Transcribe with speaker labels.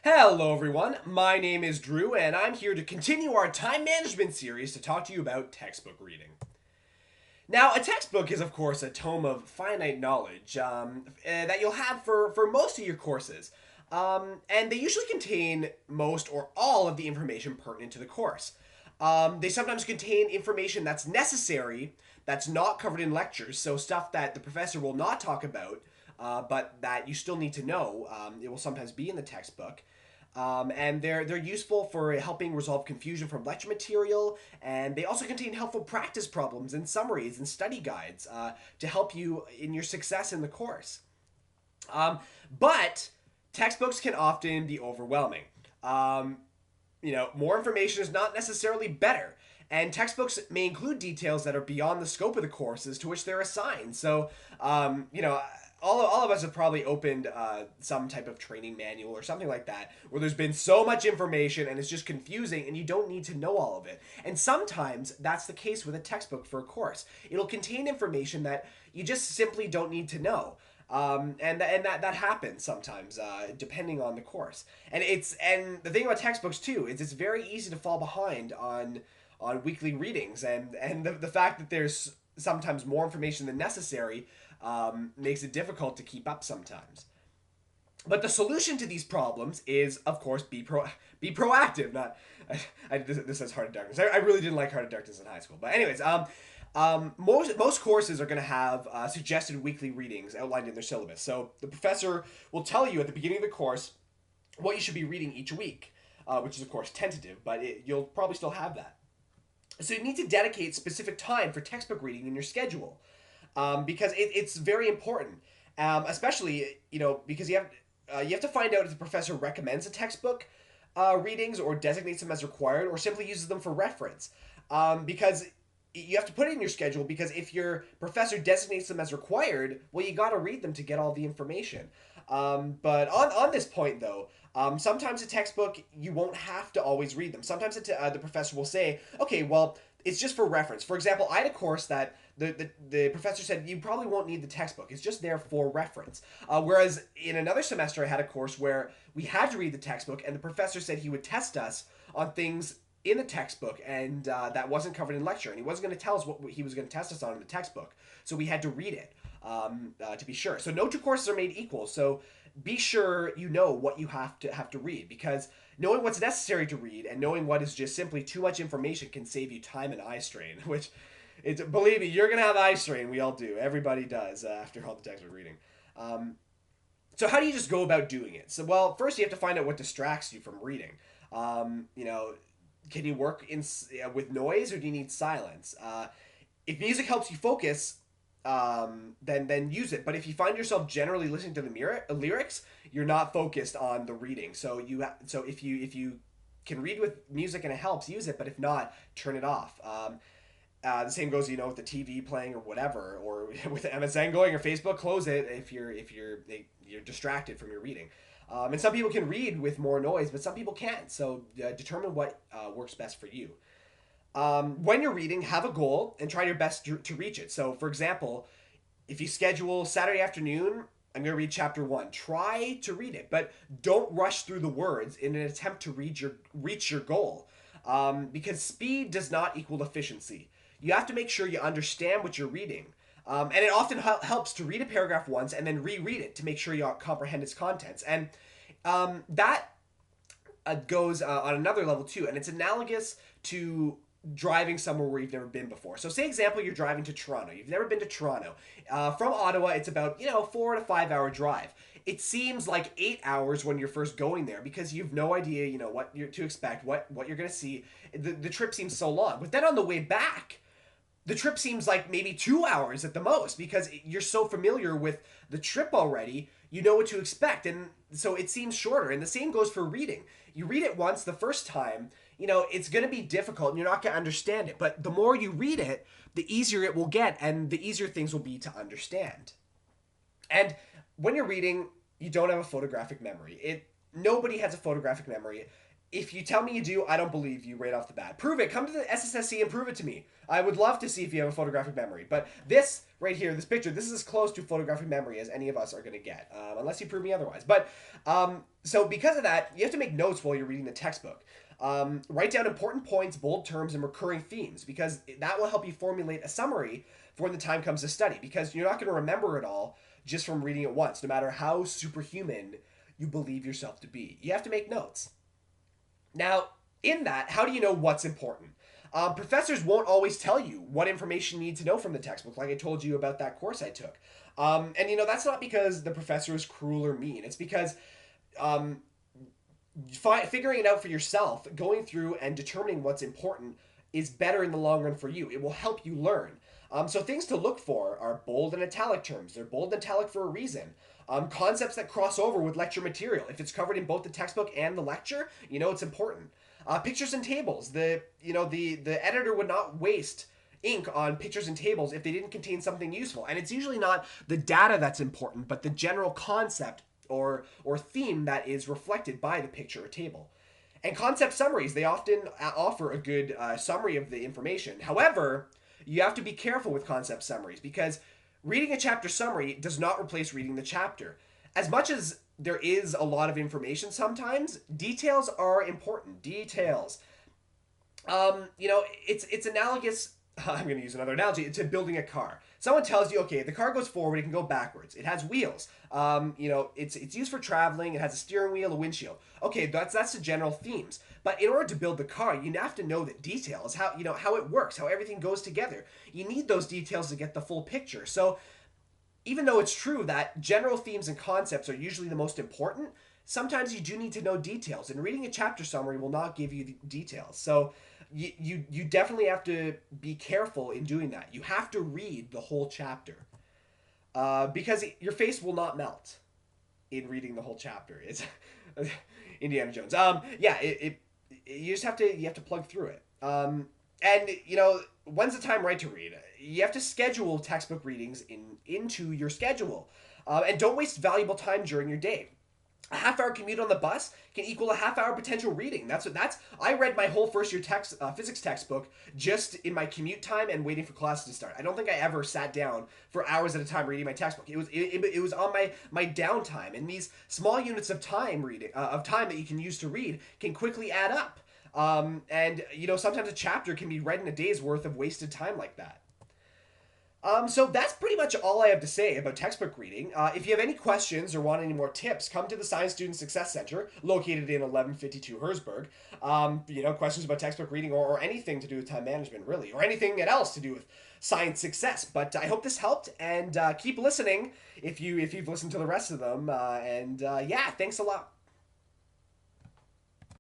Speaker 1: Hello, everyone. My name is Drew, and I'm here to continue our time management series to talk to you about textbook reading. Now, a textbook is, of course, a tome of finite knowledge that you'll have for most of your courses. And they usually contain most or all of the information pertinent to the course. They sometimes contain information that's necessary, that's not covered in lectures, so stuff that the professor will not talk about, but that you still need to know. It will sometimes be in the textbook. And they're useful for helping resolve confusion from lecture material, and they also contain helpful practice problems and summaries and study guides to help you in your success in the course. But textbooks can often be overwhelming. More information is not necessarily better. And textbooks may include details that are beyond the scope of the courses to which they're assigned. So, all of us have probably opened some type of training manual or something like that where there's been so much information and it's just confusing and you don't need to know all of it. And sometimes that's the case with a textbook for a course. It'll contain information that you just simply don't need to know. And that happens sometimes, depending on the course. And the thing about textbooks too is it's very easy to fall behind on weekly readings, and the fact that there's sometimes more information than necessary makes it difficult to keep up sometimes. But the solution to these problems is, of course, be proactive. Not, this is Heart of Darkness. I really didn't like Heart of Darkness in high school. But anyways, most courses are going to have suggested weekly readings outlined in their syllabus. So the professor will tell you at the beginning of the course what you should be reading each week, which is of course tentative, but you'll probably still have that. So you need to dedicate specific time for textbook reading in your schedule, because it's very important, especially because you have to find out if the professor recommends a textbook readings or designates them as required or simply uses them for reference, because you have to put it in your schedule, because if your professor designates them as required, well, you got to read them to get all the information. But on this point, though, sometimes a textbook, you won't have to always read them. Sometimes the professor will say, okay, well, it's just for reference. For example, I had a course that the professor said you probably won't need the textbook. It's just there for reference. Whereas in another semester, I had a course where we had to read the textbook, and the professor said he would test us on things in the textbook, and that wasn't covered in lecture, and he wasn't going to tell us what he was going to test us on in the textbook, so we had to read it to be sure. So no two courses are made equal, so be sure you know what you have to read, because knowing what's necessary to read and knowing what is just simply too much information can save you time and eye strain, which believe me, you're going to have eye strain. We all do. Everybody does after all the textbook reading. So how do you just go about doing it? So, well, first you have to find out what distracts you from reading. Um, you know, can you work with noise, or do you need silence? If music helps you focus, then use it. But if you find yourself generally listening to the lyrics, you're not focused on the reading. So if you can read with music and it helps, use it. But if not, turn it off. The same goes, with the TV playing or whatever, or with MSN going or Facebook. Close it if you're distracted from your reading. And some people can read with more noise, but some people can't. So determine what works best for you. When you're reading, have a goal and try your best to reach it. So, for example, if you schedule Saturday afternoon, I'm going to read chapter 1. Try to read it, but don't rush through the words in an attempt to reach your goal, because speed does not equal efficiency. You have to make sure you understand what you're reading. And it often helps to read a paragraph once and then reread it to make sure you comprehend its contents. And that goes on another level too, and it's analogous to driving somewhere where you've never been before. So, say example, you're driving to Toronto. You've never been to Toronto. From Ottawa, it's about 4 to 5 hour drive. It seems like 8 hours when you're first going there, because you've no idea what you're to expect, what you're gonna see. The trip seems so long, but then on the way back, the trip seems like maybe 2 hours at the most, because you're so familiar with the trip already. You know what to expect, and so it seems shorter. And the same goes for reading. You read it once the first time, it's going to be difficult and you're not going to understand it. But the more you read it, the easier it will get, and the easier things will be to understand. And when you're reading, you don't have a photographic memory. Nobody has a photographic memory. if you tell me you do, I don't believe you right off the bat. Prove it. Come to the SSSC and prove it to me. I would love to see if you have a photographic memory. But this right here, this picture, this is as close to photographic memory as any of us are going to get, unless you prove me otherwise. But so because of that, you have to make notes while you're reading the textbook. Write down important points, bold terms, and recurring themes, because that will help you formulate a summary for when the time comes to study, because you're not going to remember it all just from reading it once, no matter how superhuman you believe yourself to be. You have to make notes. Now, in that, how do you know what's important? Professors won't always tell you what information you need to know from the textbook, like I told you about that course I took. And that's not because the professor is cruel or mean. It's because um, figuring it out for yourself, going through and determining what's important is better in the long run for you. It will help you learn. So things to look for are bold and italic terms. They're bold and italic for a reason. Concepts that cross over with lecture material. If it's covered in both the textbook and the lecture, it's important. Pictures and tables. The editor would not waste ink on pictures and tables if they didn't contain something useful. And it's usually not the data that's important, but the general concept or theme that is reflected by the picture or table. And concept summaries, they often offer a good summary of the information. However, you have to be careful with concept summaries, because reading a chapter summary does not replace reading the chapter. As much as there is a lot of information sometimes, details are important. Details. It's analogous. I'm going to use another analogy to building a car. Someone tells you, okay, the car goes forward, it can go backwards. It has wheels. It's used for traveling. It has a steering wheel, a windshield. Okay, that's the general themes. But in order to build the car, you have to know the details, how it works, how everything goes together. You need those details to get the full picture. So even though it's true that general themes and concepts are usually the most important, sometimes you do need to know details, and reading a chapter summary will not give you the details. So you definitely have to be careful in doing that. You have to read the whole chapter, because your face will not melt in reading the whole chapter. It's Indiana Jones. You just have to plug through it. And when's the time right to read? You have to schedule textbook readings into your schedule, and don't waste valuable time during your day. A half-hour commute on the bus can equal a half-hour potential reading. I read my whole first year physics textbook just in my commute time and waiting for classes to start. I don't think I ever sat down for hours at a time reading my textbook. It was on my downtime, and these small units of time that you can use to read can quickly add up. Sometimes a chapter can be read in a day's worth of wasted time like that. So that's pretty much all I have to say about textbook reading. If you have any questions or want any more tips, come to the Science Student Success Center, located in 1152 Herzberg. Questions about textbook reading or anything to do with time management, really, or anything else to do with science success. But I hope this helped, and keep listening if you've listened to the rest of them. Thanks a lot.